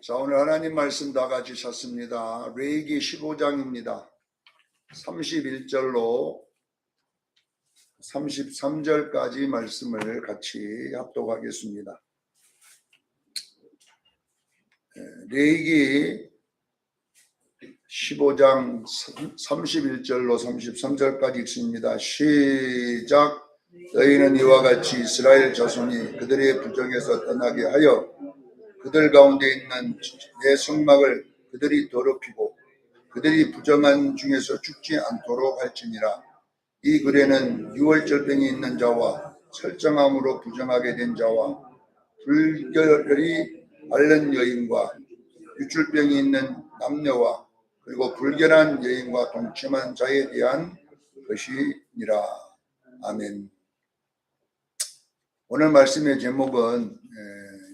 자, 오늘 하나님 말씀 다 같이 찾습니다. 레위기 15장입니다. 31절로 33절까지 말씀을 같이 합독하겠습니다. 레위기 15장 31절로 33절까지 읽습니다. 시작. 너희는 이와 같이 이스라엘 자손이 그들의 부정에서 떠나게 하여 그들 가운데 있는 내 성막을 그들이 더럽히고 그들이 부정한 중에서 죽지 않도록 할지니라. 이 글에는 유월절병이 있는 자와 설정함으로 부정하게 된 자와 불결이 앓는 여인과 유출병이 있는 남녀와 그리고 불결한 여인과 동침한 자에 대한 것이니라. 아멘. 오늘 말씀의 제목은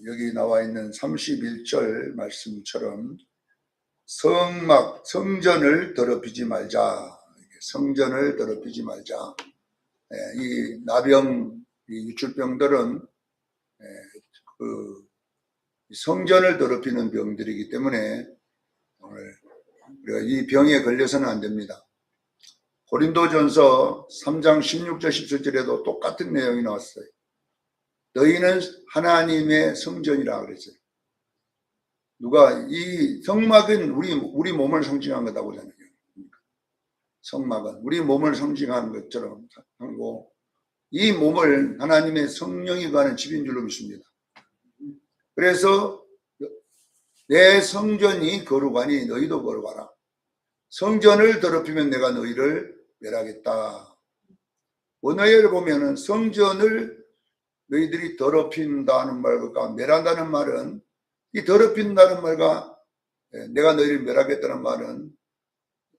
여기 나와 있는 31절 말씀처럼 성막, 성전을 더럽히지 말자. 성전을 더럽히지 말자. 이 나병, 이 유출병들은 그 성전을 더럽히는 병들이기 때문에 오늘 우리가 이 병에 걸려서는 안 됩니다. 고린도전서 3장 16절 17절에도 똑같은 내용이 나왔어요. 너희는 하나님의 성전이라 그랬어요. 누가 이 성막은 우리 몸을 상징한 거다고 하잖아요. 성막은 우리 몸을 상징하는 것처럼 하고 이 몸을 하나님의 성령이 가는 집인 줄로 믿습니다. 그래서 내 성전이 거룩하니 너희도 거룩하라. 성전을 더럽히면 내가 너희를 멸하겠다. 원어를 보면은 성전을 너희들이 더럽힌다는 말과 멸한다는 말은 이 더럽힌다는 말과 내가 너희를 멸하겠다는 말은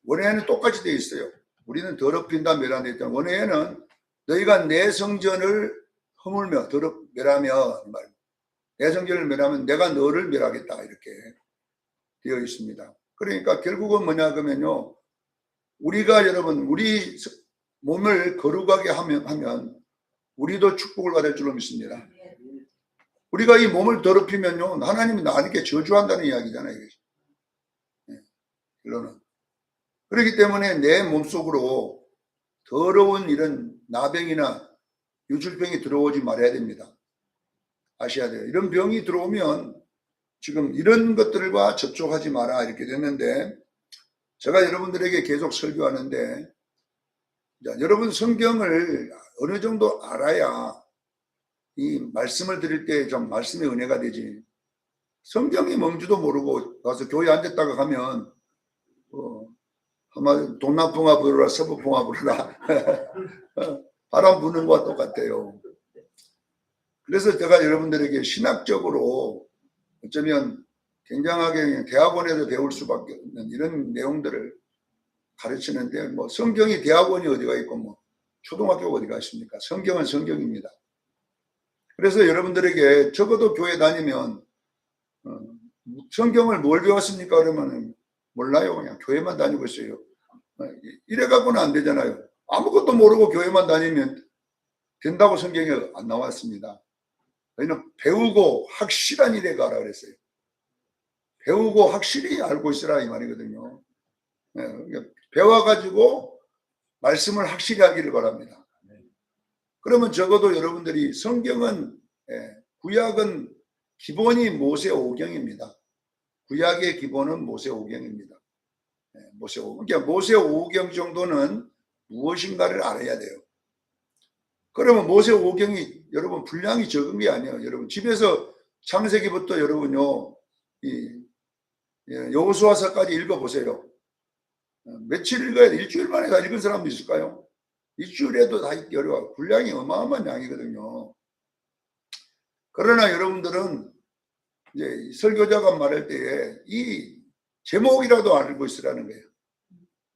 원어에는 똑같이 되어 있어요. 우리는 더럽힌다 멸한다 했잖아. 원어에는 너희가 내 성전을 허물며 멸하며 내 성전을 멸하면 내가 너를 멸하겠다 이렇게 되어 있습니다. 그러니까 결국은 뭐냐 그러면요. 우리가 여러분 우리 몸을 거룩하게 하면 우리도 축복을 받을 줄로 믿습니다. 우리가 이 몸을 더럽히면요, 하나님이 나에게 저주한다는 이야기잖아요. 결론은. 그렇기 때문에 내 몸속으로 더러운 이런 나병이나 유출병이 들어오지 말아야 됩니다. 아셔야 돼요. 이런 병이 들어오면 지금 이런 것들과 접촉하지 마라 이렇게 됐는데 제가 여러분들에게 계속 설교하는데 자, 여러분 성경을 어느 정도 알아야 이 말씀을 드릴 때 좀 말씀의 은혜가 되지. 성경이 뭔지도 모르고 가서 교회 앉았다가 가면 아마 동남풍아 부르라 서부풍아 부르라 바람 부는 것과 똑같아요. 그래서 제가 여러분들에게 신학적으로 어쩌면 굉장하게 대학원에서 배울 수밖에 없는 이런 내용들을 가르치는데 뭐 성경이 대학원이 어디가 있고 뭐 초등학교가 어디가 있습니까? 성경은 성경입니다. 그래서 여러분들에게 적어도 교회 다니면 성경을 뭘 배웠습니까? 그러면 몰라요. 그냥 교회만 다니고 있어요. 이래 갖고는 안 되잖아요. 아무것도 모르고 교회만 다니면 된다고 성경에 안 나왔습니다. 저희는 배우고 확실한 일에 가라 그랬어요. 배우고 확실히 알고 있으라 이 말이거든요. 배워가지고 말씀을 확실히 하기를 바랍니다. 그러면 적어도 여러분들이 성경은 구약은 기본이 모세오경입니다. 구약의 기본은 모세오경입니다. 모세오경. 그러니까 모세오경 정도는 무엇인가를 알아야 돼요. 그러면 모세오경이 여러분 분량이 적은 게 아니에요. 여러분 집에서 창세기부터 여러분요 여호수아서까지 읽어보세요. 며칠 읽어야 돼? 일주일 만에 다 읽은 사람도 있을까요? 일주일에도 다 읽기 어려워요. 분량이 어마어마한 양이거든요. 그러나 여러분들은 이제 설교자가 말할 때에 이 제목이라도 알고 있으라는 거예요.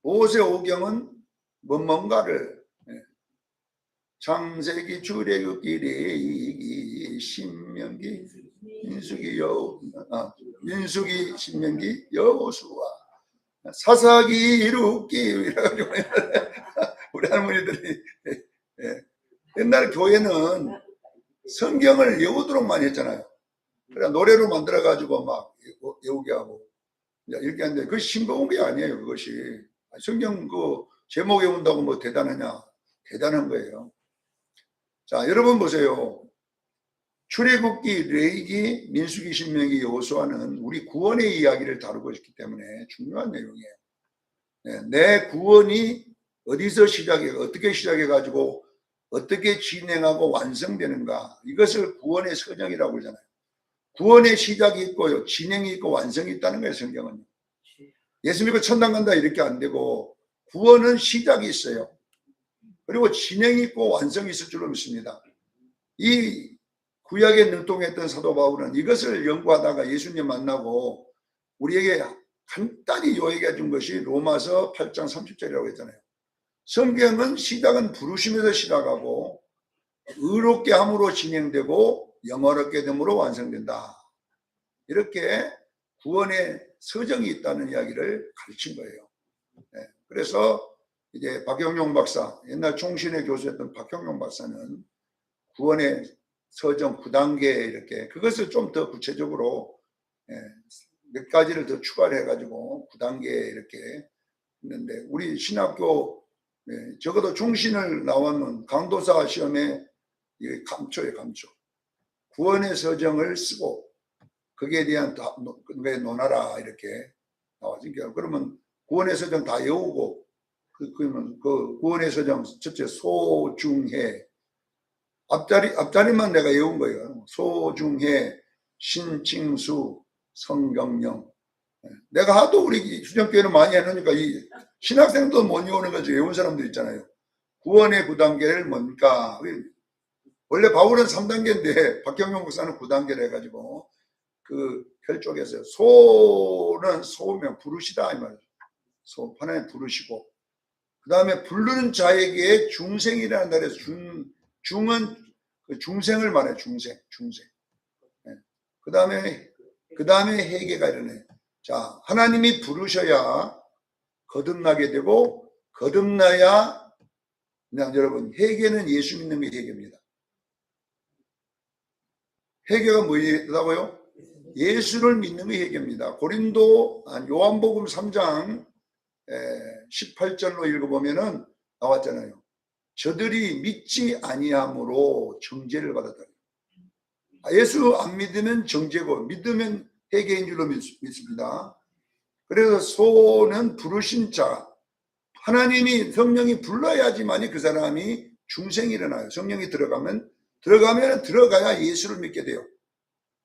모세오경은 뭔가를 창세기, 출애굽기, 레위기, 신명기, 민수기, 신명기, 여호수아, 사사기, 룻기 이래가지고 우리 할머니들이 옛날 교회는 성경을 외우도록 많이 했잖아요. 그래 노래로 만들어 가지고 막 외우게 하고 이렇게 하는데 그것이 싱거운 게 아니에요. 그것이 성경 그 제목 외운다고 뭐 대단하냐? 대단한 거예요. 자, 여러분 보세요. 출애굽기, 레위기, 민수기, 신명기, 여호수아는 우리 구원의 이야기를 다루고 있기 때문에 중요한 내용이에요. 네, 내 구원이 어디서 시작해, 어떻게 시작해 가지고 어떻게 진행하고 완성되는가, 이것을 구원의 서정이라고 그러잖아요. 구원의 시작이 있고요, 진행이 있고 완성이 있다는 거예요. 성경은. 예수 믿고 천당 간다 이렇게 안 되고 구원은 시작이 있어요. 그리고 진행이 있고 완성이 있을 줄로 믿습니다. 이 구약에 능통했던 사도 바울은 이것을 연구하다가 예수님 만나고 우리에게 간단히 요약해 준 것이 로마서 8장 30절이라고 했잖아요. 성경은 시작은 부르심에서 시작하고 의롭게 함으로 진행되고 영화롭게 됨으로 완성된다. 이렇게 구원의 서정이 있다는 이야기를 가르친 거예요. 네. 그래서 이제 박형용 박사, 옛날 총신의 교수였던 박형용 박사는 구원의 서정 9단계 이렇게 그것을 좀 더 구체적으로 몇 가지를 더 추가를 해가지고 9단계 이렇게 했는데 우리 신학교 적어도 총신을 나오는 강도사 시험에 이게 감초예요. 감초. 구원의 서정을 쓰고 거기에 대한 논하라 이렇게 나와지니까 그러면 구원의 서정 다 외우고 그러면 그 구원의 서정 첫째 소중해 앞자리만 내가 외운 거예요. 소중해 신칭수 성경령. 내가 하도 우리 수정교회는 많이 해놓으니까 이 신학생도 못 외우는 거죠. 외운 사람들 있잖아요. 구원의 9단계를 뭡니까? 원래 바울은 3단계인데 박경용 목사는 9단계를 해가지고 그 혈족에서 소는 소면 부르시다 이 말이죠. 소 하나님 부르시고 그 다음에 부르는 자에게 중생이라는 말에서 중은 그 중생을 말해 중생. 그 다음에 회개가 이러네. 자, 하나님이 부르셔야 거듭나게 되고 거듭나야 그냥 여러분 회개는 예수 믿는 게 회개입니다. 회개가 뭐라고요? 예수를 믿는 게 회개입니다. 요한복음 3장 18절로 읽어보면은 나왔잖아요. 저들이 믿지 아니함으로 정죄를 받았다. 예수 안 믿으면 정죄고 믿으면 회개인 줄로 믿습니다. 그래서 소는 부르신 자, 하나님이 성령이 불러야지만이 그 사람이 중생이 일어나요. 성령이 들어가면 들어가야 예수를 믿게 돼요.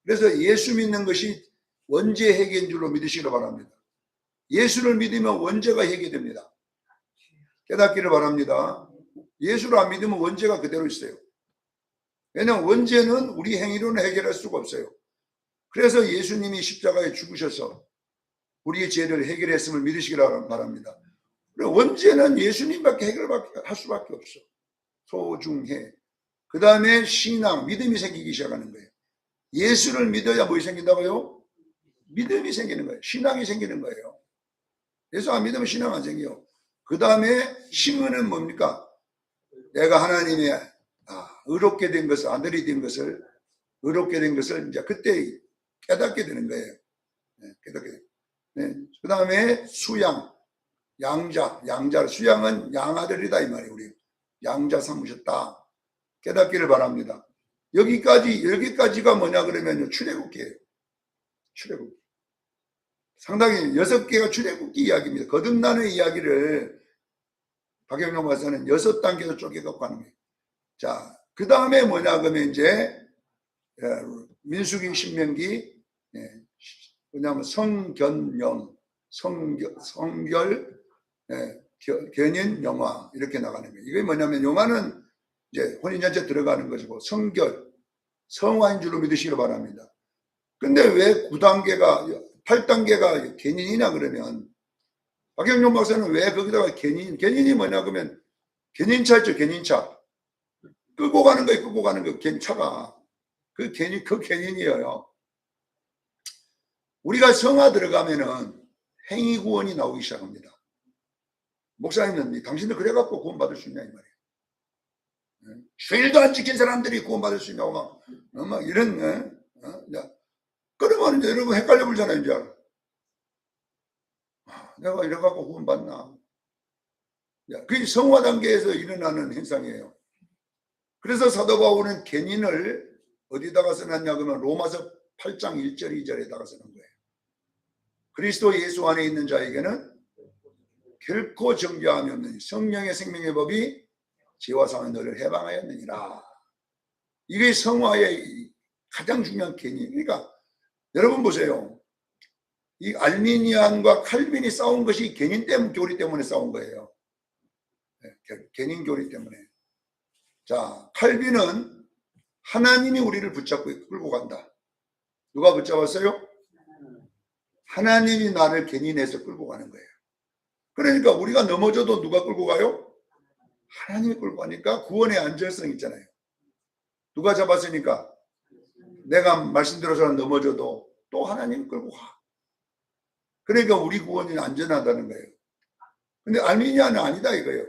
그래서 예수 믿는 것이 원죄 회개인 줄로 믿으시기 바랍니다. 예수를 믿으면 원죄가 회개됩니다. 깨닫기를 바랍니다. 예수를 안 믿으면 원죄가 그대로 있어요. 왜냐하면 원죄는 우리 행위로는 해결할 수가 없어요. 그래서 예수님이 십자가에 죽으셔서 우리의 죄를 해결했음을 믿으시기 바랍니다. 원죄는 예수님밖에 해결할 수밖에 없어. 소중해. 그 다음에 신앙, 믿음이 생기기 시작하는 거예요. 예수를 믿어야 뭐 생긴다고요? 믿음이 생기는 거예요. 신앙이 생기는 거예요. 예수 안 믿으면 신앙 안 생겨요. 그 다음에 신은 뭡니까? 내가 하나님의 의롭게 된 것을, 아들이 된 것을, 의롭게 된 것을 이제 그때 깨닫게 되는 거예요. 깨닫게 돼요. 그 다음에 수양, 양자, 수양은 양아들이다 이 말이에요. 우리 양자 삼으셨다. 깨닫기를 바랍니다. 여기까지가 뭐냐 그러면요. 출애굽기예요. 출애굽기. 상당히 6개가 출애굽기 이야기입니다. 거듭나는 이야기를 박영용 박사는 6단계로 쪼개갖고 가는 거예요. 자, 그 다음에 뭐냐 그러면 이제 민수기 신명기 뭐냐면 성견령 성결 견인 영화 이렇게 나가는 거예요. 이게 뭐냐면 영화는 이제 혼인잔치에 들어가는 것이고 성결 성화인 줄로 믿으시기 바랍니다. 근데 왜 8단계가 견인이냐 그러면 박영용 박사는 왜 거기다가 견인이 뭐냐 그러면 견인차 있죠. 견인차 끌고 가는 거예요. 견차가 그 견인이에요. 우리가 성화 들어가면은 행위 구원이 나오기 시작합니다. 목사님은 당신들 그래갖고 구원받을 수 있냐 이 말이에요. 주일도 안 지킨 사람들이 구원받을 수 있냐고 막 이런 그러면 여러분 헷갈려 버리잖아요, 이제. 내가 이래갖고 구원받나? 그게 성화 단계에서 일어나는 현상이에요. 그래서 사도 바울은 견인을 어디다가 써놨냐 그러면 로마서 8장 1절 2절에다가 써놓은 거예요. 그리스도 예수 안에 있는 자에게는 결코 정죄함이 없는 성령의 생명의 법이 죄와 사망의 너를 해방하였느니라. 이게 성화의 가장 중요한 견인. 그러니까 여러분 보세요. 이 알미니안과 칼빈이 싸운 것이 견인 때문에, 교리 때문에 싸운 거예요. 견인 교리 때문에. 자, 칼빈은 하나님이 우리를 붙잡고 끌고 간다. 누가 붙잡았어요? 하나님이 나를 견인해서 끌고 가는 거예요. 그러니까 우리가 넘어져도 누가 끌고 가요? 하나님이 끌고 가니까 구원의 안전성 있잖아요. 누가 잡았으니까 내가 말씀대로서 넘어져도 또 하나님이 끌고 가. 그러니까 우리 구원이 안전하다는 거예요. 근데 알미니아는 아니다 이거예요.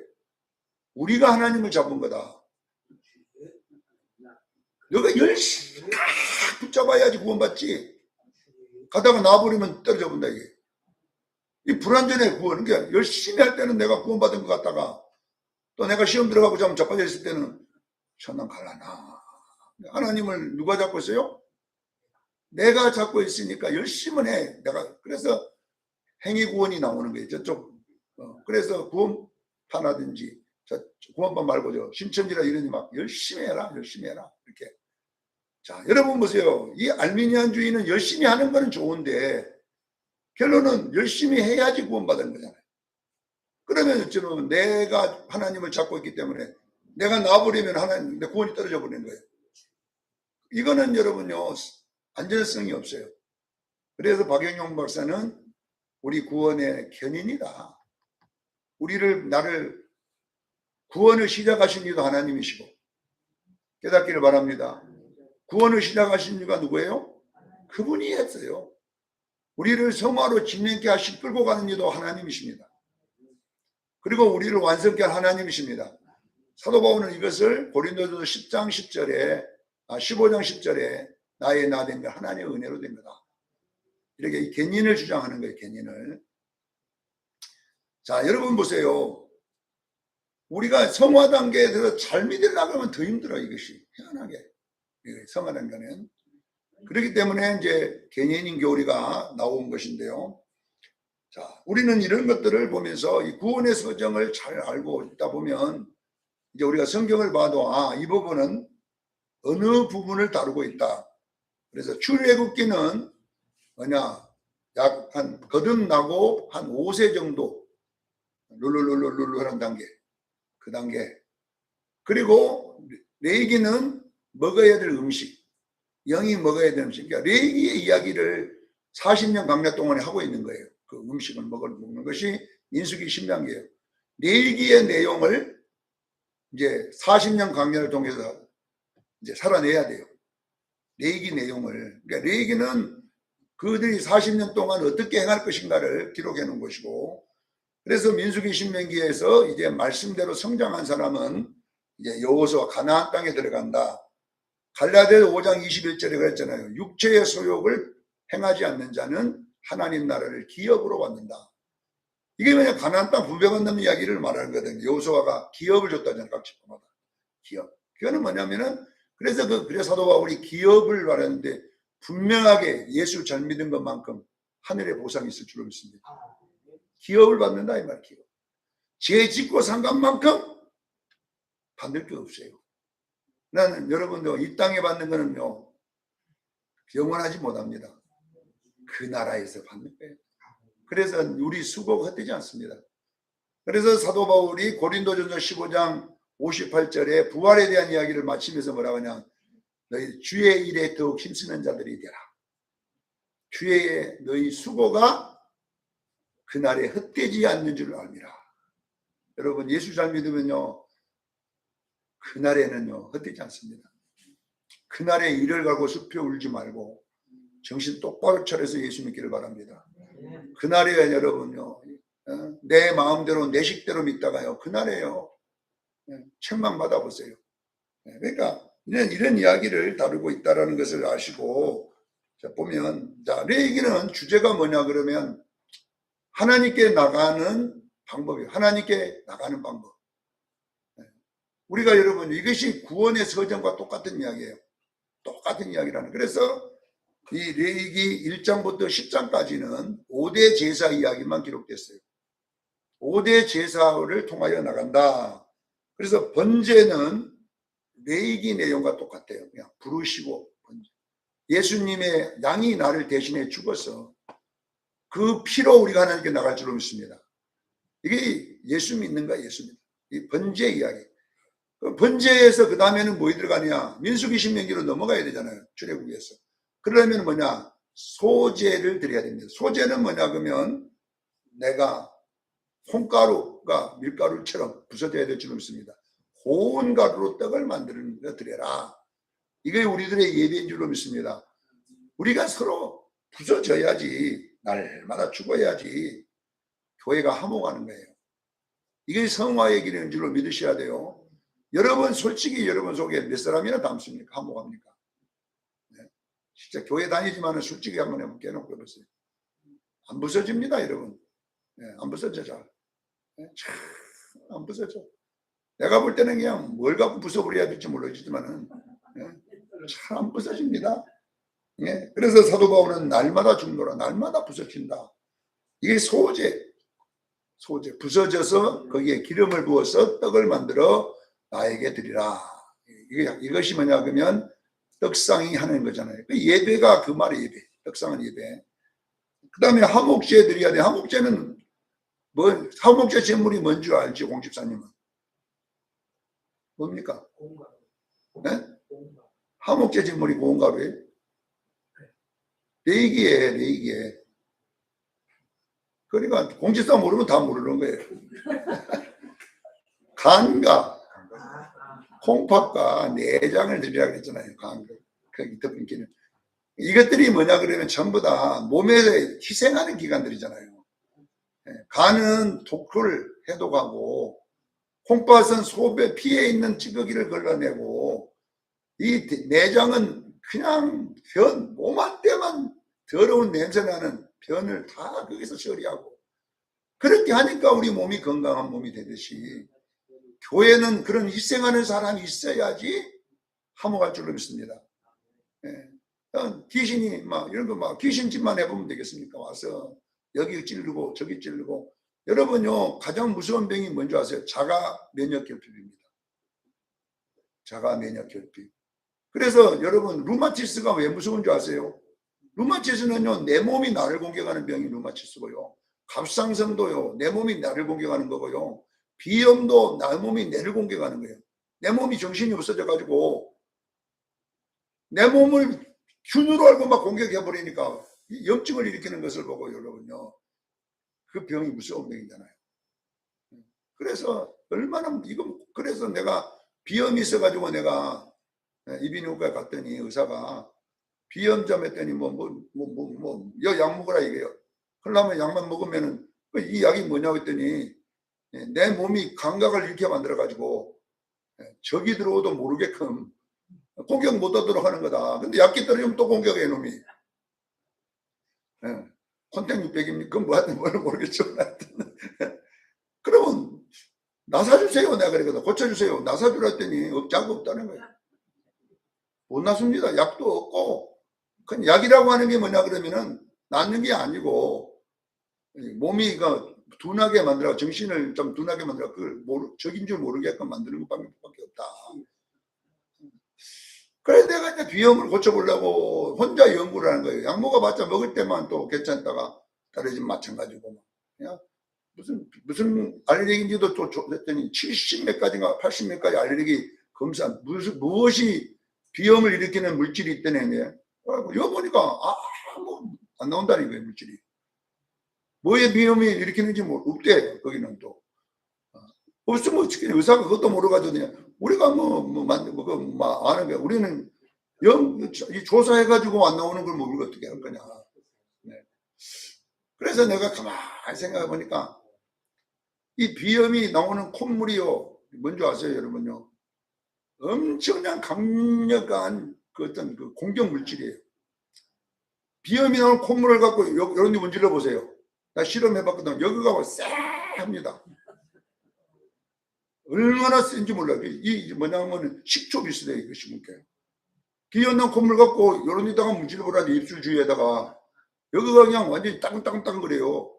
우리가 하나님을 잡은 거다. 너가 열심히 다 붙잡아야지 구원받지. 가다가 놔버리면 떨어져 본다 이게. 이 불완전의 구원. 그러니까 열심히 할 때는 내가 구원받은 것 같다가 또 내가 시험 들어가고 좀 자빠져 있을 때는 천당 갈라나. 하나님을 누가 잡고 있어요? 내가 잡고 있으니까 열심히 해. 내가 그래서 행위 구원이 나오는 거예요. 저쪽. 그래서 구원판하든지 구원판 말고 신천지라 이러니 막 열심히 해라, 열심히 해라 이렇게. 자, 여러분 보세요. 이 알미니안주의는 열심히 하는 거는 좋은데 결론은 열심히 해야지 구원받는 거잖아요. 그러면 저는 내가 하나님을 잡고 있기 때문에 내가 놔버리면 하나님 내 구원이 떨어져 버리는 거예요. 이거는 여러분요 안전성이 없어요. 그래서 박영용 박사는 우리 구원의 견인이다. 나를 구원을 시작하신 이도 하나님이시고 깨닫기를 바랍니다. 구원을 시작하신 이가 누구예요? 그분이 했어요. 우리를 성화로 진행케 하시 끌고 가는 이도 하나님이십니다. 그리고 우리를 완성케 한 하나님이십니다. 사도 바울은 이것을 고린도전서 10장 10절에 15장 10절에 나의 나 된 게 하나님의 은혜로 된 거다. 이렇게 이 견인을 주장하는 거예요. 견인을. 자, 여러분 보세요. 우리가 성화 단계에 들어서 잘 믿으려고 하면 더 힘들어 이것이. 희한하게. 성화 단계는. 그렇기 때문에 이제 견인인 교리가 나온 것인데요. 자, 우리는 이런 것들을 보면서 이 구원의 서정을 잘 알고 있다 보면 이제 우리가 성경을 봐도 이 부분은 어느 부분을 다루고 있다. 그래서 출애굽기는 뭐냐, 약 한 거듭나고 한 5세 정도 룰루룰루룰루 하는 단계, 그 단계. 그리고 레위기는 먹어야 될 음식, 영이 먹어야 될 음식. 그러니까 레위기의 이야기를 40년 광야 동안에 하고 있는 거예요. 그 음식을 먹는 것이 민수기 신명기예요. 레위기의 내용을 이제 40년 광야를 통해서 이제 살아내야 돼요. 레위기 내용을. 그러니까 레위기는 그들이 40년 동안 어떻게 행할 것인가를 기록해 놓은 것이고, 그래서 민수기 신명기에서 이제 말씀대로 성장한 사람은 이제 여호수아 가나안 땅에 들어간다. 갈라디아서 5장 21절에 그랬잖아요. 육체의 소욕을 행하지 않는 자는 하나님 나라를 기업으로 받는다. 이게 뭐냐, 가나안 땅 분배받는 이야기를 말하는 거거든요. 여호수아가 기업을 줬다잖아요. 각 지파마다. 기업. 그거는 뭐냐면은 그래서 사도 바울이 기업을 말하는데 분명하게 예수 잘 믿은 것만큼 하늘의 보상이 있을 줄로 믿습니다. 기업을 받는다 이 말. 기업. 죄 짓고 산 것만큼 받을 게 없어요. 나는 여러분도 이 땅에 받는 거는요 영원하지 못합니다. 그 나라에서 받는 거예요. 그래서 우리 수고가 헛되지 않습니다. 그래서 사도 바울이 고린도전서 15장 58절에 부활에 대한 이야기를 마치면서 뭐라고 하냐, 너희 주의 일에 더욱 힘쓰는 자들이 되라. 주의 너희 수고가 그날에 헛되지 않는 줄 알미라. 여러분 예수 잘 믿으면요 그날에는요 헛되지 않습니다. 그날에 이를 가고 숲에 울지 말고 정신 똑바로 차려서 예수 믿기를 바랍니다. 그날에 여러분요 내 마음대로 내 식대로 믿다가요 그날에요 책망 받아보세요. 그러니까 이런 이야기를 다루고 있다는 것을 아시고, 자, 보면, 자, 레위기는 주제가 뭐냐 그러면 하나님께 나가는 방법이에요. 하나님께 나가는 방법. 우리가 여러분, 이것이 구원의 서정과 똑같은 이야기예요. 똑같은 이야기라는. 그래서 이 레위기 1장부터 10장까지는 5대 제사 이야기만 기록됐어요. 5대 제사를 통하여 나간다. 그래서 번제는 레위기 내용과 똑같아요. 그냥 부르시고 번제. 예수님의 양이 나를 대신해 죽어서 그 피로 우리가 하나님께 나갈 줄로 믿습니다. 이게 예수 믿는가 예수입니다. 이 번제 이야기. 번제에서 그 다음에는 뭐에 들어가냐? 민수기 신명기로 넘어가야 되잖아요. 출애굽에서. 그러려면 뭐냐? 소제를 드려야 됩니다. 소제는 뭐냐 그러면 내가 콩가루가 밀가루처럼 부서져야 될 줄 믿습니다. 고운 가루로 떡을 만드는 거 드려라. 이게 우리들의 예배인 줄로 믿습니다. 우리가 서로 부서져야지, 날마다 죽어야지 교회가 화목하는 거예요. 이게 성화의 길인 줄로 믿으셔야 돼요. 여러분 솔직히 여러분 속에 몇 사람이나 담습니까? 화목합니까? 네. 진짜 교회 다니지만 솔직히 한번 해보면 깨놓고 해보세요. 안 부서집니다 여러분. 네, 안 부서져 잘. 네, 참 안 부서져. 내가 볼 때는 그냥 뭘 갖고 부숴버려야 될지 모르겠지만은 네, 잘 안 부서집니다. 네, 그래서 사도 바울은 날마다 죽노라. 날마다 부서진다. 이게 소제 부서져서 거기에 기름을 부어서 떡을 만들어 나에게 드리라. 이것이 뭐냐 그러면 떡상이 하는 거잖아요. 예배가 그 말이 예배. 떡상은 예배. 그 다음에 화목제 드려야 돼. 화목제는 뭐 화목제 제물이 뭔 줄 알지 공집사님은? 뭡니까? 네? 화목제 제물이 고운 가루예요? 레위기에. 그러니까 공집사 모르면 다 모르는 거예요. 간과 콩팥과 내장을 드리라 그랬잖아요. 그 덮인기는. 이것들이 뭐냐 그러면 전부 다 몸에 희생하는 기관들이잖아요. 간은 독소를 해독하고 콩팥은 소배 피에 있는 찌꺼기를 걸러내고 이 내장은 그냥 몸한 때만 더러운 냄새나는 변을 다 거기서 처리하고 그렇게 하니까 우리 몸이 건강한 몸이 되듯이 교회는 그런 희생하는 사람이 있어야지 화목할 줄로 믿습니다. 예. 귀신이 이런 거 귀신짓만 해보면 되겠습니까? 와서 여기 찌르고 저기 찌르고. 여러분요 가장 무서운 병이 뭔지 아세요? 자가 면역결핍입니다. 자가 면역결핍. 그래서 여러분 루마티스가 왜 무서운 줄 아세요? 루마티스는요 내 몸이 나를 공격하는 병이 루마티스고요. 갑상선도요 내 몸이 나를 공격하는 거고요. 비염도 내 몸이 내를 공격하는 거예요. 내 몸이 정신이 없어져 가지고 내 몸을 균으로 알고 막 공격해 버리니까 염증을 일으키는 것을 보고 여러분요 그 병이 무서운 병이잖아요. 그래서 얼마나 그래서 내가 비염이 있어 가지고 내가 이비인후과에 갔더니 의사가 비염잠 했더니 약 먹으라 이게요. 그러려면 약만 먹으면은 이 약이 뭐냐고 했더니 내 몸이 감각을 잃게 만들어 가지고 적이 들어오도 모르게끔 공격 못 하도록 하는 거다. 근데 약기 떨어지면 또 공격해 놈이. 콘택 600입니까? 그건 뭐 하든 뭘 모르겠죠. 그러면 나 사주세요. 내가 그러거든. 고쳐주세요. 나 사주라 했더니 약이 없다는 거예요. 못 낫습니다. 약도 없고 그냥 약이라고 하는 게 뭐냐 그러면은 낫는 게 아니고 몸이 둔하게 만들어 정신을 좀 둔하게 만들어 그걸 적인 줄 모르게끔 만드는 것밖에 없다. 그래서 내가 이제 비염을 고쳐보려고 혼자 연구를 하는 거예요. 약 먹어봤자 먹을 때만 또 괜찮다가 떨어지면 마찬가지고. 그냥 무슨 알레르기인지도 또 했더니 70 몇 가지인가 80 몇 가지 알레르기 검사 무엇이 비염을 일으키는 물질이 있다네. 이거 보니까 안 나온다는 거예요 물질이. 뭐에 비염이 일으키는지 없대 거기는 또. 없으면 어떻게 의사가 그것도 모르가지고 그냥 우리가 아는 게 우리는 조사해가지고 안 나오는 걸 우리가 어떻게 할 거냐. 네. 그래서 내가 가만히 생각해 보니까 이 비염이 나오는 콧물이요. 뭔지 아세요 여러분요? 엄청난 강력한 어떤 공격 물질이에요. 비염이 나온 콧물을 갖고 이런 데 문질러 보세요. 나 실험해봤거든. 여기가 쎄합니다. 얼마나 센지 몰라요. 이 뭐냐면 식초 비슷해요. 이거 심은 게. 비염 나온 콧물 갖고 이런 데다가 문질러 보라니 입술 주위에다가 여기가 그냥 완전히 따끈따끈따끈 그래요.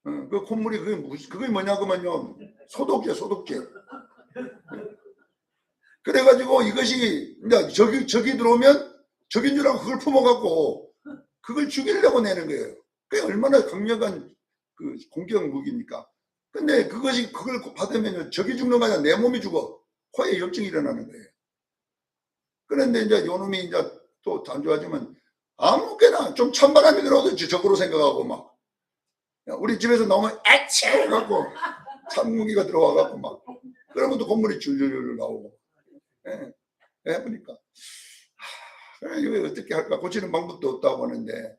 그 콧물이 그게 뭐냐고만요. 소독제. 그래가지고 이것이 이제 적이 들어오면 적인 줄 알고 그걸 품어갖고 그걸 죽이려고 내는 거예요. 그게 얼마나 강력한 그 공격 무기입니까? 근데 그걸 받으면 적이 죽는 거 아니라 내 몸이 죽어. 코에 염증이 일어나는 거예요. 그런데 이제 요놈이 이제 또 안 좋아지면 아무렇게나 좀 찬바람이 들어도 적으로 생각하고 막 우리 집에서 나오면 애치 해갖고 찬무기가 들어와갖고 막 그러면 또 콧물이 줄줄 나오고 해보니까 이거 어떻게 할까 고치는 방법도 없다고 하는데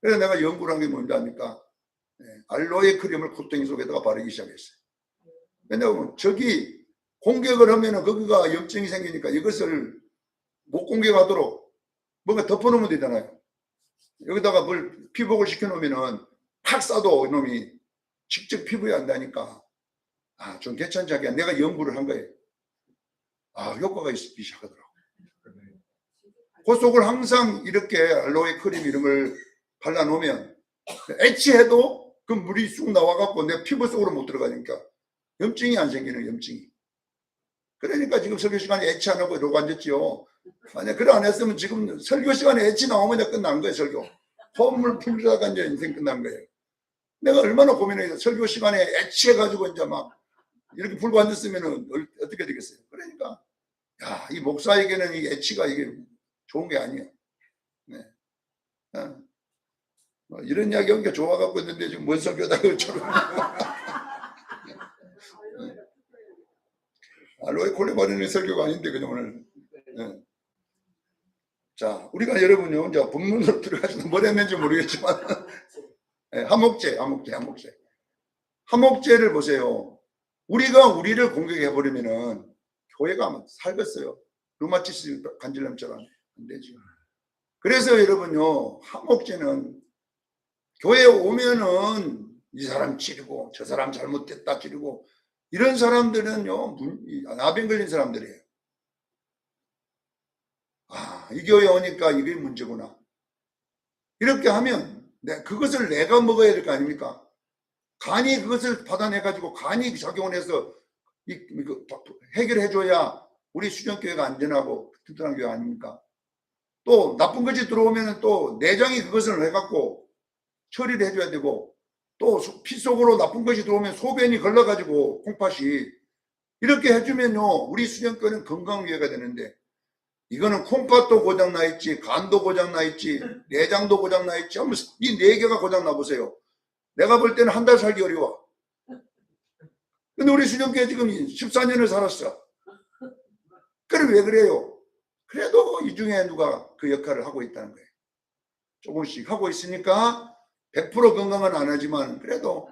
그래서 내가 연구를 한 게 뭔지 아니까 알로에 크림을 콧등이 속에다가 바르기 시작했어요. 왜냐하면 적이 공격을 하면은 거기가 염증이 생기니까 이것을 못 공격하도록 뭔가 덮어놓으면 되잖아요. 여기다가 뭘 피복을 시켜놓으면은 팍 쏴도 이놈이 직접 피부에 안 닿으니까 좀 괜찮지 않게 내가 연구를 한 거예요. 효과가 있기 시작하더라고. 그 속을 항상 이렇게 알로에 크림 이런 걸 발라놓으면 애치해도 그 물이 쑥 나와갖고 내 피부 속으로 못 들어가니까 염증이 안 생기는 염증이. 그러니까 지금 설교 시간에 애치 안 하고 이러고 앉았지요. 만약 그래 안 했으면 지금 설교 시간에 애치 나오면 이제 끝난 거예요. 설교. 콧물 풀다가 이제 인생 끝난 거예요. 내가 얼마나 고민해서 설교 시간에 애치해가지고 이제 막 이렇게 풀고 앉았으면 어떻게 되겠어요. 그러니까 이 목사에게는 이 애치가 이게 좋은 게 아니에요. 네. 이런 이야기 하니까 좋아갖고 있는데 지금 뭔 설교다 그처럼. 알로에 콜레 바르는 설교가 아닌데 그냥 오늘. 네. 자, 우리가 여러분요, 이제 본문으로 들어가서 뭘 했는지 모르겠지만, 화목제를 보세요. 우리가 우리를 공격해버리면은 교회가 아마 살겠어요. 루마티스 간질염처럼 안 되죠. 그래서 여러분요, 화목제는 교회에 오면은 이 사람 치르고 저 사람 잘못됐다 치르고 이런 사람들은요, 나병 걸린 사람들이에요. 이 교회에 오니까 이게 문제구나. 이렇게 하면 그것을 내가 먹어야 될 거 아닙니까? 간이 그것을 받아내가지고 간이 작용을 해서 해결해줘야 우리 수련교회가 안전하고 튼튼한 교회 아닙니까? 또 나쁜 것이 들어오면 또 내장이 그것을 해갖고 처리를 해줘야 되고 또 피 속으로 나쁜 것이 들어오면 소변이 걸러가지고 콩팥이 이렇게 해주면요 우리 수련교회는 건강한 교회가 되는데 이거는 콩팥도 고장나 있지 간도 고장나 있지 내장도 고장나 있지 한번 이 4개가 고장나 보세요. 내가 볼 때는 한 달 살기 어려워. 근데 우리 수련교회 지금 14년을 살았어. 그럼 왜 그래요? 그래도 이 중에 누가 그 역할을 하고 있다는 거예요. 조금씩 하고 있으니까 100% 건강은 안 하지만 그래도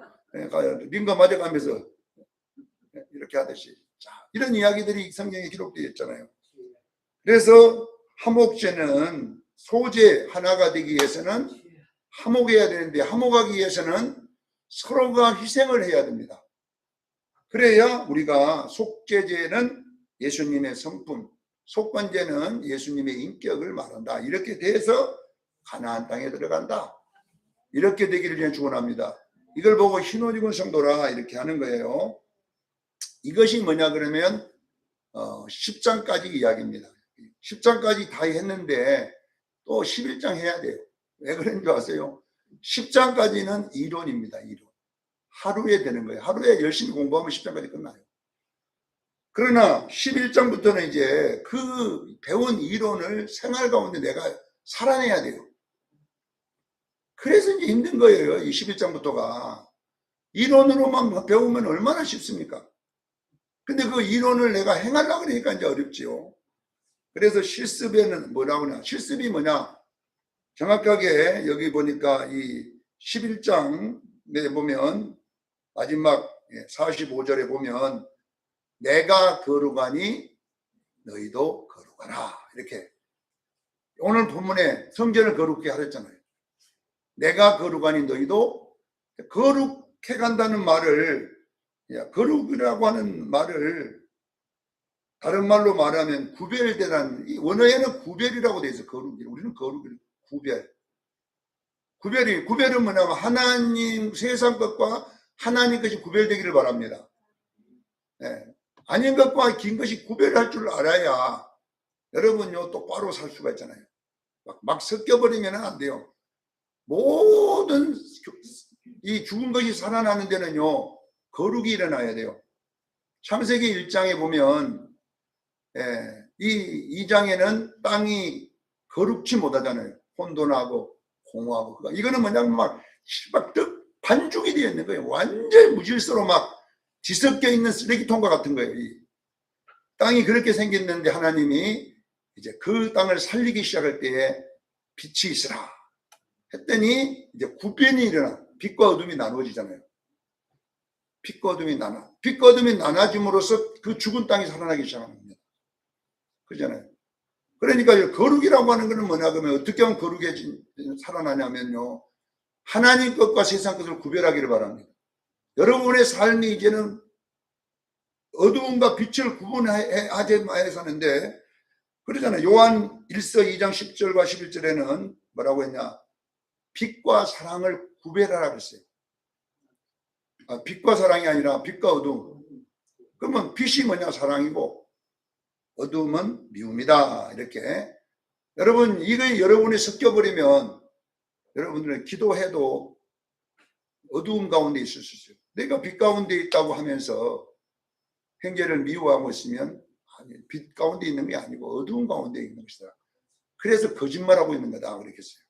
링거 맞아가면서 이렇게 하듯이 자, 이런 이야기들이 성경에 기록되어 있잖아요. 그래서 화목제는 소재 하나가 되기 위해서는 화목해야 되는데 화목하기 위해서는 서로가 희생을 해야 됩니다. 그래야 우리가 속죄제는 예수님의 성품, 속건제는 예수님의 인격을 말한다. 이렇게 돼서 가나안 땅에 들어간다. 이렇게 되기를 축원합니다. 이걸 보고 흰옷 입은 성도라 이렇게 하는 거예요. 이것이 뭐냐 그러면 10장까지 이야기입니다. 10장까지 다 했는데 또 11장 해야 돼요. 왜 그런지 아세요? 10장까지는 이론입니다. 이론. 하루에 되는 거예요. 하루에 열심히 공부하면 10장까지 끝나요. 그러나 11장부터는 이제 그 배운 이론을 생활 가운데 내가 살아내야 돼요. 그래서 이제 힘든 거예요. 이 11장부터가. 이론으로만 배우면 얼마나 쉽습니까? 근데 그 이론을 내가 행하려고 그러니까 이제 어렵지요. 그래서 실습에는 뭐라고 하냐. 실습이 뭐냐. 정확하게 여기 보니까 이 11장에 보면 마지막 45절에 보면 내가 거룩하니 너희도 거룩하라. 이렇게 오늘 본문에 성전을 거룩히 하랬잖아요. 내가 거룩하니 너희도 거룩해 간다는 말을, 거룩이라고 하는 말을 다른 말로 말하면 구별되라는, 이 원어에는 구별이라고 돼 있어. 거룩이. 우리는 거룩이 구별. 구별은 뭐냐면 하나님 세상 것과 하나님 것이 구별되기를 바랍니다. 네. 아닌 것과 긴 것이 구별할 줄 알아야 여러분요 똑바로 살 수가 있잖아요. 막 섞여버리면 안 돼요. 모든 이 죽은 것이 살아나는 데는요 거룩이 일어나야 돼요. 창세기 1장에 보면 이 2장에는 땅이 거룩지 못하잖아요. 혼돈하고 공허하고. 이거는 뭐냐면 막 반죽이 되어 있는 거예요. 완전 무질서로 막 뒤섞여 있는 쓰레기통과 같은 거예요. 이 땅이 그렇게 생겼는데 하나님이 이제 그 땅을 살리기 시작할 때에 빛이 있으라 했더니 이제 구변이 일어나. 빛과 어둠이 나누어지잖아요. 빛과 어둠이 나눠짐으로써 그 죽은 땅이 살아나기 시작하는 겁니다. 그렇잖아요. 그러니까 거룩이라고 하는 것은 뭐냐 그러면 어떻게 하면 거룩해 살아나냐면요. 하나님 것과 세상 것을 구별하기를 바랍니다. 여러분의 삶이 이제는 어두움과 빛을 구분하지 마야하는데 그러잖아요. 요한 1서 2장 10절과 11절에는 뭐라고 했냐. 빛과 사랑을 구별하라 그랬어요. 빛과 사랑이 아니라 빛과 어두움. 그러면 빛이 뭐냐 사랑이고 어두움은 미움이다. 이렇게 여러분 이거 여러분이 섞여버리면 여러분들은 기도해도 어두움 가운데 있을 수 있어요. 내가 빛 가운데 있다고 하면서 형제를 미워하고 있으면 아니, 빛 가운데 있는 게 아니고 어두움 가운데 있는 것이다. 그래서 거짓말하고 있는 거다 그랬겠어요.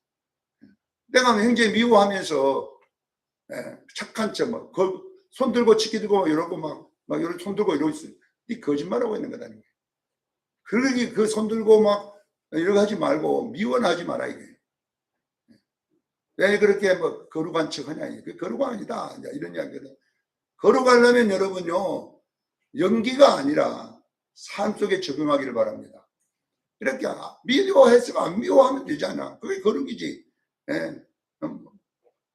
내가 형제 미워하면서 착한 척 막 손 들고 치키 들고 이러고 막 이런 손 들고 이러고 있어요. 이 거짓말하고 있는 거다. 그러니 그 손 들고 막 이러고 하지 말고 미워는 하지 마라 이게. 왜 그렇게 뭐 거룩한 척 하냐 이게 거룩 아니다 이런 이야기거든. 거룩하려면 여러분요 연기가 아니라 삶 속에 적용하기를 바랍니다. 이렇게 미워했으면 안 미워하면 되잖아. 그게 거룩이지.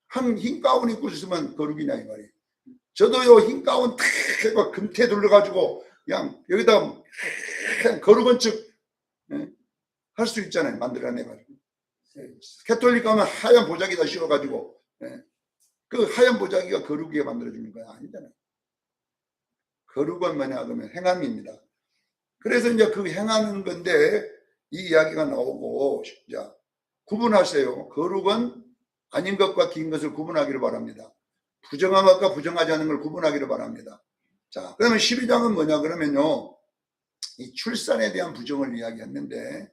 한 흰 가운 입고 있으면 거룩이냐 이 말이에요. 저도요 흰 가운 탁 해고 금태 둘러가지고 그냥 여기다 거룩한 척 할 수 있잖아요. 만들어내가지고. 캐톨릭 가면 하얀 보자기다 씌워가지고 그 하얀 보자기가 거룩하게 만들어주는 거야. 아니잖아요. 거룩은 뭐냐 그러면 행함입니다. 그래서 이제 그 행하는 건데 이 이야기가 나오고 자 구분하세요. 거룩은 아닌 것과 긴 것을 구분하기를 바랍니다. 부정한 것과 부정하지 않은 걸 구분하기를 바랍니다. 자 그러면 12장은 뭐냐 그러면요 이 출산에 대한 부정을 이야기했는데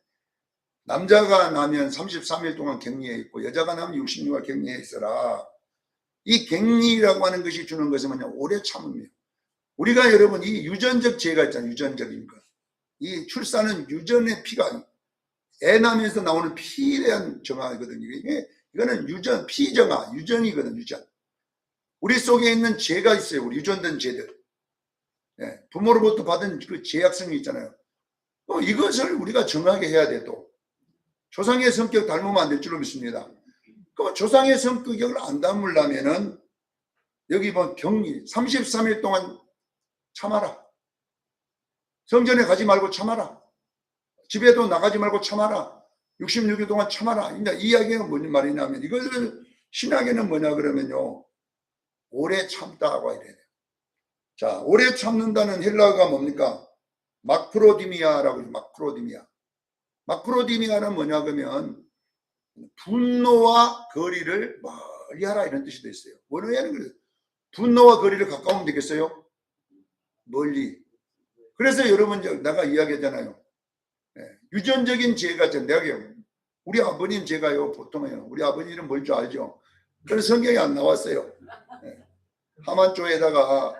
남자가 나면 33일 동안 격리해 있고 여자가 나면 66일 격리해 있어라. 이 격리라고 하는 것이 주는 것은 뭐냐 오래 참음이에요. 우리가 여러분 이 유전적 죄가 있잖아요. 유전적인 것. 이 출산은 유전의 피가 애 나면서 나오는 피에 대한 정화이거든요. 이거는 유전 피정화 유전이거든. 유전. 우리 속에 있는 죄가 있어요. 우리 유전된 죄들. 부모로부터 받은 그 죄악성이 있잖아요. 이것을 우리가 정하게 해야 돼. 또 조상의 성격 닮으면 안 될 줄로 믿습니다. 그럼 조상의 성격을 안 닮으려면은 여기 뭐 격리 33일 동안 참아라. 성전에 가지 말고 참아라. 집에도 나가지 말고 참아라. 66일 동안 참아라. 그러니까 이 이야기가 무슨 말이냐면 이것을 신학에는 뭐냐 그러면요. 오래 참다고 이래야 돼요. 자, 오래 참는다는 헬라어가 뭡니까? 마크로디미아라고 해요. 마크로디미아. 마크로디미아는 뭐냐 그러면 분노와 거리를 멀리하라 이런 뜻이 돼 있어요. 원어에는 그래요. 분노와 거리를 가까우면 되겠어요? 멀리. 그래서 여러분 내가 이야기했잖아요. 유전적인 죄가 내가 우리 아버님 제가요 보통은요 우리 아버님은 뭘 줄 알죠? 그런 성경이 안 나왔어요. 하만조에다가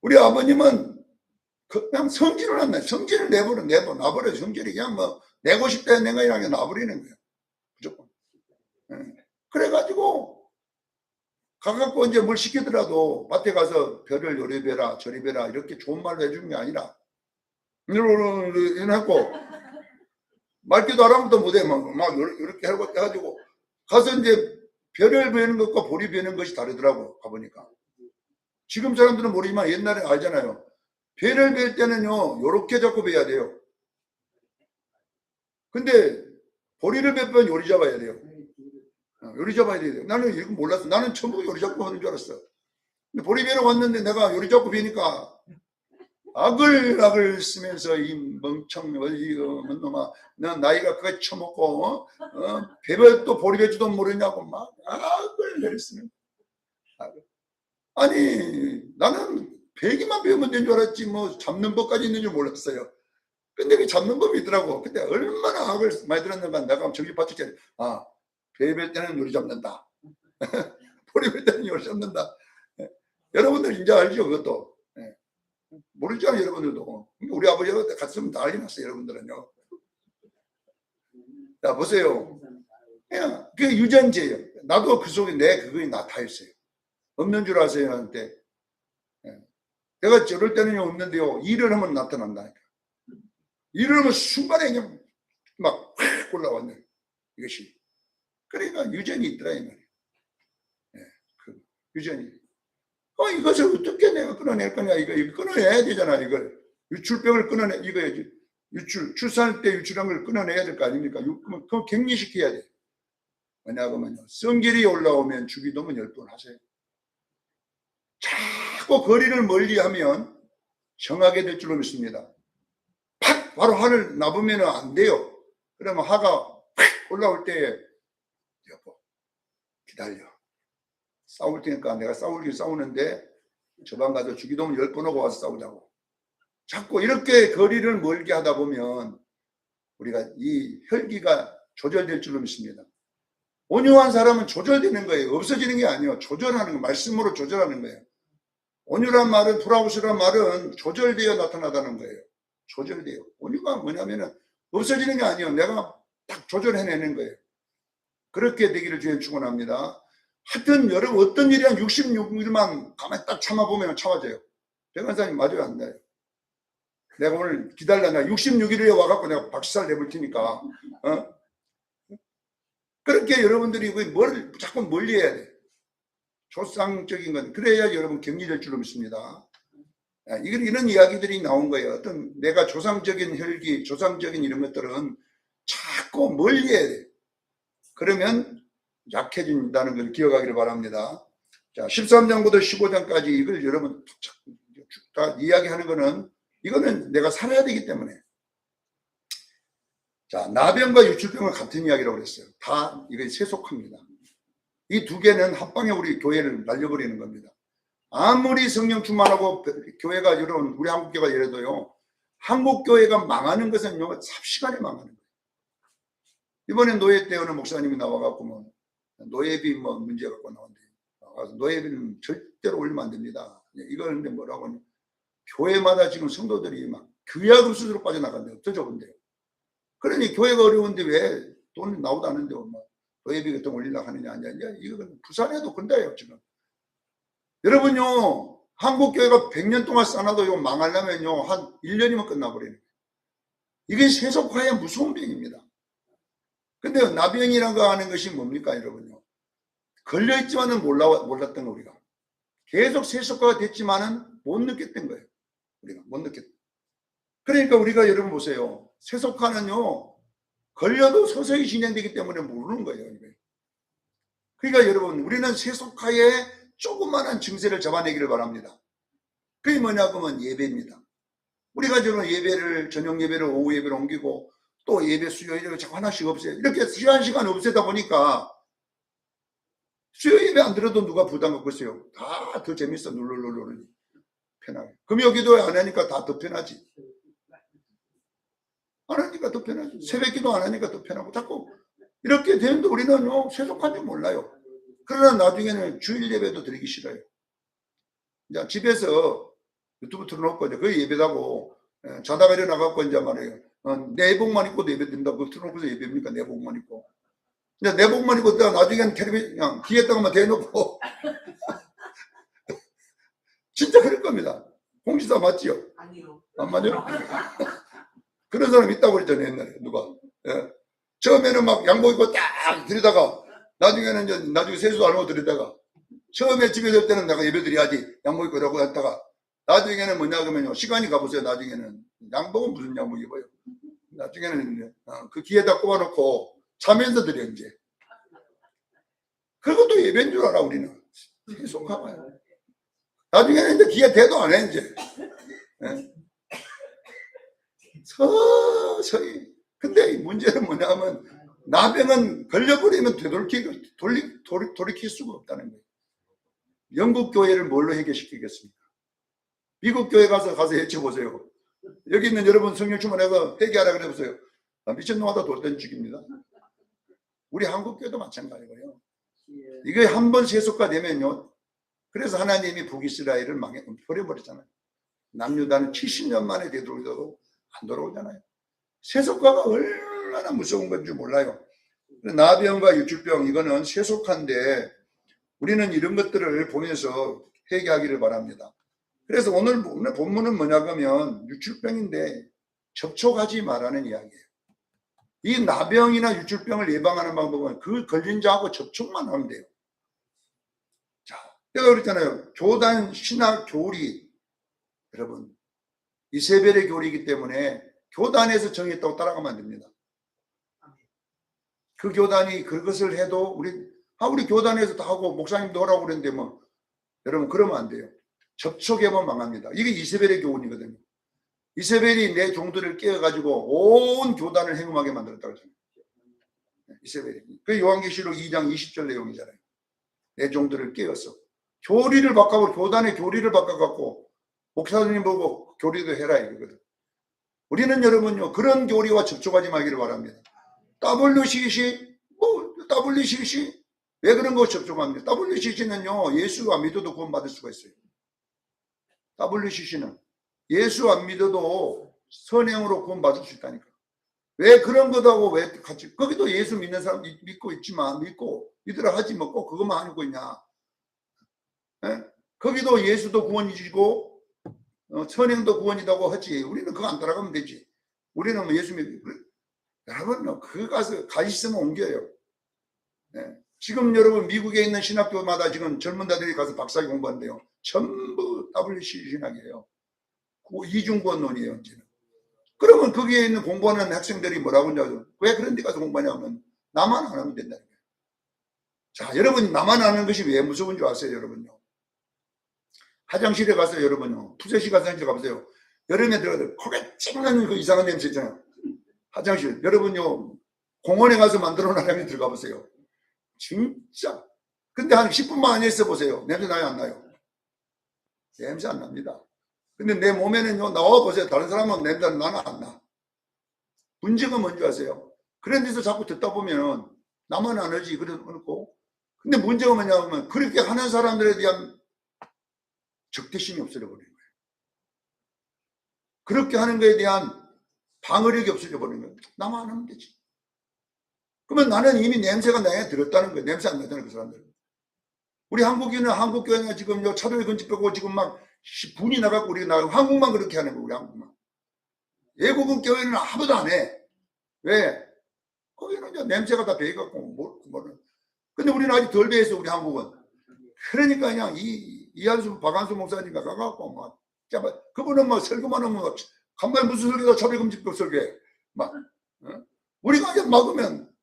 우리 아버님은 그냥 성질을 안 내. 성질을 놔버려. 성질이 그냥 뭐 내고 싶다 내가 이렇게 놔버리는 거예요. 무조건. 그래가지고 가갖고 이제 뭘 시키더라도 밭에 가서 벼를 요리 베라 저리 베라 이렇게 좋은 말로 해주는 게 아니라 이렇게 해놓고 말기도 아무것도 못해. 막 이렇게 해가지고 가서 이제 별을 베는 것과 볼이 베는 것이 다르더라고. 가보니까. 지금 사람들은 모르지만 옛날에 알잖아요. 배를 벨 때는요, 요렇게 잡고 베야 돼요. 근데 보리를 베면 요리 잡아야 돼요. 요리 잡아야 돼요. 나는 이거 몰랐어. 나는 처음부터 요리 잡고 하는 줄 알았어. 근데 보리 베러 왔는데 내가 요리 잡고 베니까 아글아글 쓰면서 이 멍청 이거 놈아, 너 나이가 그거 처먹고 배를 또 보리 베지도 모르냐고 막 아글 쓰면. 아니 나는 배기만 배우면 된 줄 알았지 뭐 잡는 법까지 있는 줄 몰랐어요. 근데 그 잡는 법이 있더라고. 근데 얼마나 악을 많이 들었는가. 내가 저기 봤을 배 벨 때는 요리 잡는다. 보리 벨 때는 요리 잡는다. 여러분들 이제 알죠 그것도. 모르잖아요 여러분들도. 우리 아버지가 같이 쓰면 난리 났어요 여러분들은요. 자 보세요. 그게 유전제예요. 나도 그 속에 그거에 나타있어요. 없는 줄 아세요 나한테. 내가 저럴 때는요 없는데요 일을 하면 나타난다니까. 일을 하면 순간에 그냥 막 확 올라왔네 이것이. 그러니까 유전이 있더라 이 말이에요. 그 유전이. 이것을 어떻게 내가 끊어낼 거냐 이거 끊어내야 되잖아. 이걸 유출병을 이거야지. 출산할 때 유출한 걸 끊어내야 될 거 아닙니까? 그거 격리시켜야 돼. 왜냐하면 성질이 올라오면 주기도문 10번 하세요. 자꾸 거리를 멀리하면 정하게 될 줄로 믿습니다. 팍 바로 화를 나보면 안 돼요. 그러면 화가 팍 올라올 때 여보 기다려. 싸울 테니까 내가 싸우는데 저방 가서 주기도문 10번 하고 와서 싸우자고. 자꾸 이렇게 거리를 멀게 하다 보면 우리가 이 혈기가 조절될 줄로 믿습니다. 온유한 사람은 조절되는 거예요. 없어지는 게 아니에요. 조절하는 거, 말씀으로 조절하는 거예요. 온유란 말은, 프라우스란 말은 조절되어 나타나다는 거예요. 조절돼요. 온유가 뭐냐면은 없어지는 게 아니에요. 내가 딱 조절해내는 거예요. 그렇게 되기를 주님 축원합니다. 하여튼 여러분 어떤 일이 한 66일만 가만히 딱 참아보면 참아져요. 백원사님 맞아요 안 돼요? 내가 오늘 기다려. 나 66일에 와갖고 내가 박살 내볼 테니까. 그렇게 여러분들이 뭘 자꾸 멀리해야 돼. 조상적인 건. 그래야 여러분 격리될 줄로 믿습니다. 이런 이야기들이 나온 거예요. 어떤 내가 조상적인 혈기, 조상적인 이런 것들은 자꾸 멀리해야 돼. 그러면 약해진다는 걸 기억하기를 바랍니다. 자, 13장부터 15장까지 이걸 여러분 다 이야기하는 거는 이거는 내가 살아야 되기 때문에. 자, 나병과 유출병은 같은 이야기라고 그랬어요. 다 이거 세속합니다. 이 두 개는 합방에 우리 교회를 날려버리는 겁니다. 아무리 성령 충만하고 교회가 여러분 우리 한국교회가 예를 들어요. 한국교회가 망하는 것은요 삽시간에 망하는 거예요. 이번에 노예 때 어느 목사님이 나와갖고 뭐 노예비 뭐 문제 갖고 나온대. 노예비는 절대로 올리면 안 됩니다. 이거 근데 뭐라고 하냐. 교회마다 지금 성도들이 막 규약금 수수로 빠져나간대요. 더 좁은데요. 그러니 교회가 어려운데 왜 돈이 나오도 않는데 뭐 노예비 같은 거 올리려고 하느냐 아니냐. 이건 부산에도 근다요 지금. 여러분요 한국교회가 100년 동안 쌓아도 망하려면요 한 1년이면 끝나버리는 거예요. 이게 세속화의 무서운 병입니다. 근데 나병이라고 하는 것이 뭡니까 여러분요. 걸려있지만은 몰랐던 거 우리가. 계속 세속화가 됐지만은 못 느꼈던 거예요. 우리가 못 느꼈다. 그러니까 우리가 여러분 보세요. 세속화는요 걸려도 서서히 진행되기 때문에 모르는 거예요. 그러니까 여러분 우리는 세속화의 조그마한 증세를 잡아내기를 바랍니다. 그게 뭐냐 그러면 예배입니다. 우리가 저는 예배를 저녁 예배를 오후 예배를 옮기고 또 예배 수요일에 자꾸 하나씩 없애요. 이렇게 시간 없애다 보니까 수요 예배 안 들어도 누가 부담 갖고 있어요. 다 더 재밌어. 눌러누르니 편하게. 금요 기도 안 하니까 다 더 편하지. 안 하니까 더 편하지. 새벽 기도 안 하니까 더 편하고 자꾸 이렇게 되는데 우리는요 세속한 줄 몰라요. 그러나 나중에는 주일 예배도 드리기 싫어요. 이제 집에서 유튜브 틀어놓고 이제 거의 예배다고 자다가 일어나갖고 이제 말이에요. 내복만 입고도 예배 드린다고 그거 틀어놓고서 예배입니까? 내복만 입고. 이제 내복만 입고 나중에는 텔레비전 그냥 뒤에다가만 대놓고 진짜 그럴 겁니다. 홍지사 맞지요? 아니요. 안 맞아요? 그런 사람 있다고 그랬잖아요, 옛날에. 누가. 예. 처음에는 막 양복 입고 딱 들이다가, 나중에 세수도 안 하고 들이다가, 처음에 집에 들 때는 내가 예배 드려야지, 양복 입고 이러고 했다가, 나중에는 뭐냐, 그러면요, 시간이 가보세요, 나중에는. 양복은 무슨 양복 입어요? 나중에는, 그 귀에다 꼽아놓고, 자면서 드려, 이제. 그것도 예배인 줄 알아, 우리는. 계속 가봐요. 나중에는 이제 귀에 대도 안 해, 이제. 예. 서서히. 근데 문제는 뭐냐면, 나병은 걸려버리면 돌이킬 수가 없다는 거예요. 영국 교회를 뭘로 해결시키겠습니까? 미국 교회 가서 해쳐보세요. 여기 있는 여러분 성령 충만해서 회개하라 그래 보세요. 미친놈하다 돌던 죽입니다. 우리 한국 교회도 마찬가지고요. 이게 한번 세속화 되면요. 그래서 하나님이 북이스라엘을 버려버렸잖아요. 남유다는 70년 만에 되돌아도 안 돌아오잖아요. 세속화가 얼마나 무서운 건지 몰라요. 나병과 유출병 이거는 세속화인데 우리는 이런 것들을 보면서 회개하기를 바랍니다. 그래서 오늘 본문은 뭐냐면 유출병인데 접촉하지 말라는 이야기예요. 이 나병이나 유출병을 예방하는 방법은 그 걸린 자하고 접촉만 하면 돼요. 자, 내가 그랬잖아요. 교단 신학 교리, 여러분 이세벨의 교리이기 때문에 교단에서 정했다고 따라가면 안 됩니다. 그 교단이 그것을 해도 우리 교단에서 다 하고 목사님도 하라고 그랬는데 뭐 여러분 그러면 안 돼요. 접촉해보면 망합니다. 이게 이세벨의 교훈이거든요. 이세벨이 내 종들을 깨어가지고 온 교단을 행음하게 만들었다고 했잖아요. 이세벨이. 그 요한계시록 2장 20절 내용이잖아요. 내 종들을 깨어서 교리를 바꿔고 교단의 교리를 바꿔갖고 목사님 보고 교리도 해라 이거거든. 우리는 여러분요 그런 교리와 접촉하지 말기를 바랍니다. WCC WCC 왜 그런 거 접촉합니까? WCC는요 예수 안 믿어도 구원받을 수가 있어요. WCC는 예수 안 믿어도 선행으로 구원받을 수 있다니까. 왜 그런 거다고 왜 같이 거기도 예수 믿는 사람 믿고 있지만 믿으라 하지 뭐 꼭 그것만 하고 있냐. 에? 거기도 예수도 구원이시고 선행도 구원이라고 하지. 우리는 그거 안 따라가면 되지. 우리는 뭐 예수 믿고 여러분 그 가서 있으면 옮겨요. 네. 지금 여러분 미국에 있는 신학교마다 지금 젊은 자들이 가서 박사학위 공부한대요. 전부 WC 신학이에요. 이중구원론이에요. 이제는. 그러면 거기에 있는 공부하는 학생들이 뭐라고 하냐면 왜 그런 데 가서 공부하냐면 나만 안 하면 된다는 거예요. 자, 여러분 나만 하는 것이 왜 무서운 줄 아세요, 여러분요? 화장실에 가서 여러분요, 푸세시 화장실에 가보세요. 여름에 들어가서 코가 찡나는 그 이상한 냄새 있잖아요. 화장실. 여러분요, 공원에 가서 만들어 놓은 화장실 들어가 보세요. 진짜. 근데 한 10분만 안 있어 보세요. 냄새 나요, 안 나요? 냄새 안 납니다. 근데 내 몸에는요, 나와 보세요. 다른 사람은 냄새 나나 안 나. 문제가 뭔지 아세요? 그런 데서 자꾸 듣다 보면 나만 안 하지, 그러고. 근데 문제가 뭐냐면 그렇게 하는 사람들에 대한 적대심이 없어져 버리는 거예요. 그렇게 하는 것에 대한 방어력이 없어져 버리는 거예요. 나만 안 하면 되지. 그러면 나는 이미 냄새가 나에 들었다는 거예요. 냄새 안 나잖아요, 그 사람들은. 우리 한국교회는 지금 차도에 근집 빼고 지금 막 분이 나가고 우리가 한국만 그렇게 하는 거예요, 우리 한국만. 외국은 교회는 아무도 안 해. 왜? 거기는 이제 냄새가 다 배해갖고, 근데 우리는 아직 덜 배해서 우리 한국은. 그러니까 그냥 이한수, 박한수 목사님가 가갖고 막, 그분은 막 설교만 하면 간만에 무슨 설교다 차별금지법 설교해. 막, 우리가 그냥 막으면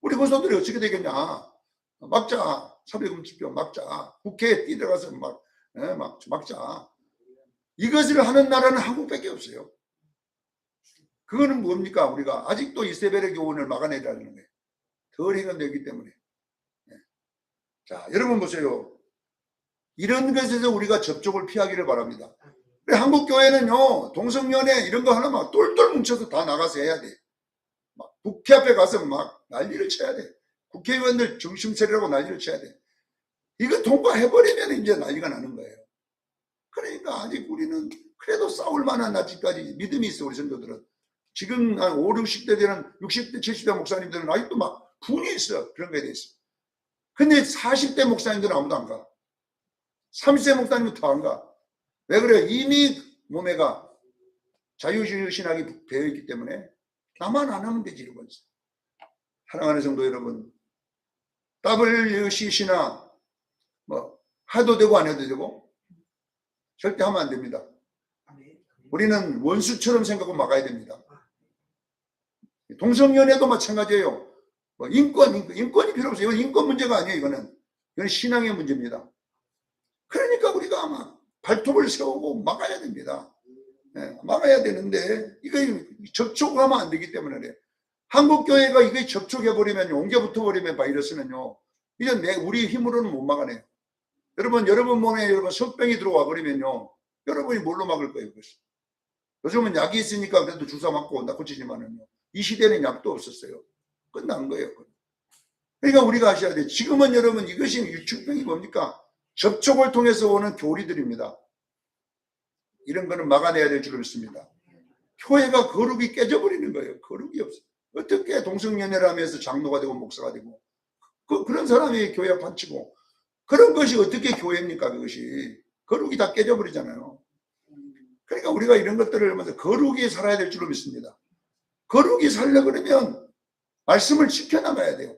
우리 교사들이 어떻게 되겠냐. 막자. 차별금지법 막자. 국회에 뛰어가서 막자. 이것을 하는 나라는 한국밖에 없어요. 그거는 뭡니까? 우리가 아직도 이세벨의 교훈을 막아내자는 거예요. 덜 행원되기 때문에. 자, 여러분 보세요. 이런 것에서 우리가 접촉을 피하기를 바랍니다. 한국 교회는요, 동성연애 이런 거 하나 막 똘똘 뭉쳐서 다 나가서 해야 돼. 막 국회 앞에 가서 막 난리를 쳐야 돼. 국회의원들 중심 세력하고 난리를 쳐야 돼. 이거 통과해버리면 이제 난리가 나는 거예요. 그러니까 아직 우리는 그래도 싸울 만한 아직까지 믿음이 있어, 우리 선조들은. 지금 한 5, 60대 되는 60대, 70대 목사님들은 아직도 막 분이 있어. 그런 거에 대해서. 근데 40대 목사님들은 아무도 안 가. 30대 목사님은 더 안 가. 왜 그래요? 이미 몸에가 자유신학이 되어 있기 때문에 나만 안 하면 되지 이러고 있어요. 사랑하는 성도 여러분, WCC나 뭐 해도 되고 안 해도 되고 절대 하면 안 됩니다. 우리는 원수처럼 생각하고 막아야 됩니다. 동성연애도 마찬가지예요. 뭐 인권이 필요 없어요. 이건 인권 문제가 아니에요. 이건 신앙의 문제입니다. 그러니까 우리가 아마 발톱을 세우고 막아야 됩니다. 막아야 되는데 이거 접촉하면 안 되기 때문에 그래요. 한국 교회가 이게 접촉해버리면 옮겨 붙어버리면 바이러스는요, 이제 우리 힘으로는 못 막아내요. 여러분 몸에 석병이 들어와 버리면요, 여러분이 뭘로 막을 거예요? 그것이. 요즘은 약이 있으니까 그래도 주사 맞고 나 고치지만은요, 이 시대는 약도 없었어요. 끝난 거예요. 그러니까 우리가 아셔야 돼요. 지금은 여러분 이것이 유축병이 뭡니까? 접촉을 통해서 오는 교리들입니다. 이런 거는 막아내야 될 줄 믿습니다. 교회가 거룩이 깨져버리는 거예요. 거룩이 없어요. 어떻게 동성연애를 하면서 장로가 되고 목사가 되고 그런 사람이 교회가 판치고 그런 것이 어떻게 교회입니까? 그것이 거룩이 다 깨져버리잖아요. 그러니까 우리가 이런 것들을 하면서 거룩이 살아야 될 줄로 믿습니다. 거룩이 살려 그러면 말씀을 지켜나가야 돼요.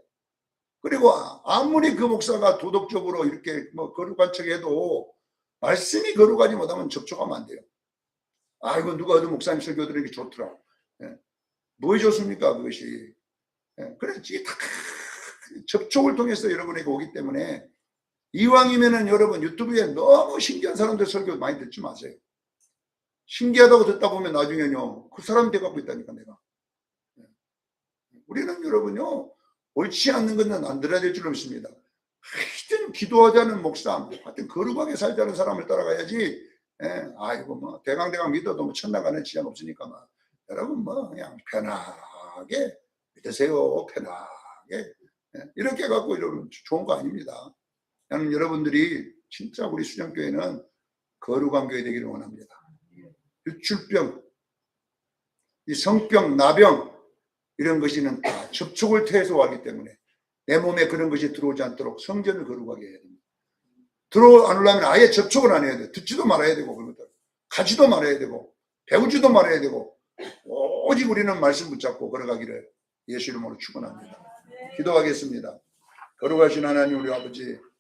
그리고 아무리 그 목사가 도덕적으로 이렇게 뭐 거룩한 척해도 말씀이 거룩하지 못하면 접촉하면 안 돼요. 이거 누가 어떤 목사님 설교들에게 좋더라. 뭐 해줬습니까? 그것이. 그래서 이게 다 접촉을 통해서 여러분에게 오기 때문에 이왕이면은 여러분 유튜브에 너무 신기한 사람들 설교 많이 듣지 마세요. 신기하다고 듣다 보면 나중에는요, 그 사람이 돼갖고 있다니까 내가. 우리는 여러분요, 옳지 않는 것은 안 들어야 될 줄 믿습니다. 하여튼 기도하자는 목사, 하여튼 거룩하게 살자는 사람을 따라가야지. 아이고 뭐 대강대강 믿어도 뭐 천당가는 지장 없으니까 막 여러분 뭐 그냥 편하게 믿으세요. 편하게. 이렇게 갖고 여러분 좋은 거 아닙니다. 나는 여러분들이 진짜 우리 수정교회는 거룩한 교회 되기를 원합니다. 유출병, 이 성병, 나병 이런 것이는 다 접촉을 통해서 왔기 때문에 내 몸에 그런 것이 들어오지 않도록 성전을 거룩하게 해야 됩니다. 들어오려면 아예 접촉을 안 해야 돼요. 듣지도 말아야 되고 그런 것들. 가지도 말아야 되고 배우지도 말아야 되고 오직 우리는 말씀 붙잡고 걸어가기를 예수 이름으로 축원합니다. 기도하겠습니다. 거룩하신 하나님 우리 아버지,